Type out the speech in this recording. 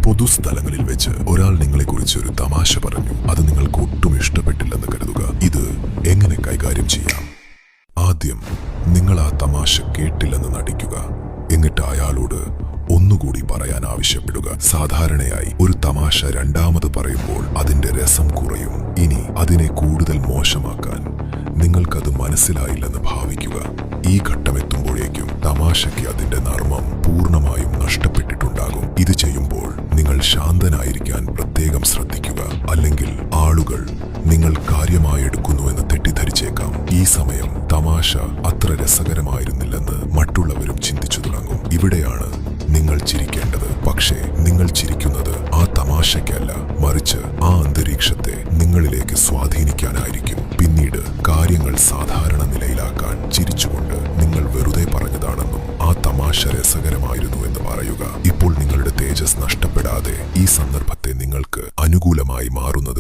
പൊതുസ്ഥലങ്ങളിൽ വെച്ച് ഒരാൾ നിങ്ങളെക്കുറിച്ച് ഒരു തമാശ പറഞ്ഞു. അത് നിങ്ങൾക്ക് ഒട്ടും ഇഷ്ടപ്പെട്ടില്ലെന്ന് കരുതുക. ഇത് എങ്ങനെ കൈകാര്യം ചെയ്യാം? ആദ്യം നിങ്ങൾ ആ തമാശ കേട്ടില്ലെന്ന് നടിക്കുക. എന്നിട്ട് അയാളോട് ഒന്നുകൂടി പറയാൻ ആവശ്യപ്പെടുക. സാധാരണയായി ഒരു തമാശ രണ്ടാമത് പറയുമ്പോൾ അതിന്റെ രസം കുറയും. ഇനി അതിനെ കൂടുതൽ മോശമാക്കാൻ നിങ്ങൾക്കത് മനസ്സിലായില്ലെന്ന് ഭാവിക്കുക. ഈ ഘട്ടമെത്തുമ്പോഴേക്കും തമാശയ്ക്ക് അതിന്റെ നർമ്മം പൂർണ്ണമായും നഷ്ടപ്പെട്ടിട്ടുണ്ടാകും. ഇത് ചെയ്യുമ്പോൾ നിങ്ങൾ ശാന്തനായിരിക്കാൻ പ്രത്യേകം ശ്രദ്ധിക്കുക. അല്ലെങ്കിൽ ആളുകൾ നിങ്ങൾ കാര്യമായി എടുക്കുന്നുവെന്ന് തെറ്റിദ്ധരിച്ചേക്കാം. ഈ സമയം തമാശ അത്ര രസകരമായിരുന്നില്ലെന്ന് മറ്റുള്ളവരും ചിന്തിച്ചു തുടങ്ങും. ഇവിടെയാണ് നിങ്ങൾ ചിരിക്കേണ്ടത്. പക്ഷേ നിങ്ങൾ ചിരിക്കുന്നത് ആ തമാശയ്ക്കല്ല, മറിച്ച് ആ അന്തരീക്ഷത്തെ നിങ്ങളിലേക്ക് സ്വാധീനിക്കാനായിരിക്കും. പിന്നീട് കാര്യങ്ങൾ സാധാരണ നിലയിലാക്കാൻ ചിരിച്ചുകൊണ്ട് നിങ്ങൾ വെറുതെ പറഞ്ഞതാണെന്നും ആ തമാശ രസകരമായിരുന്നു എന്ന് പറയുക. ഇപ്പോൾ നിങ്ങളുടെ തേജസ് നഷ്ടപ്പെടാതെ ഈ സന്ദർഭത്തെ നിങ്ങൾക്ക് അനുകൂലമായി മാറുന്നത്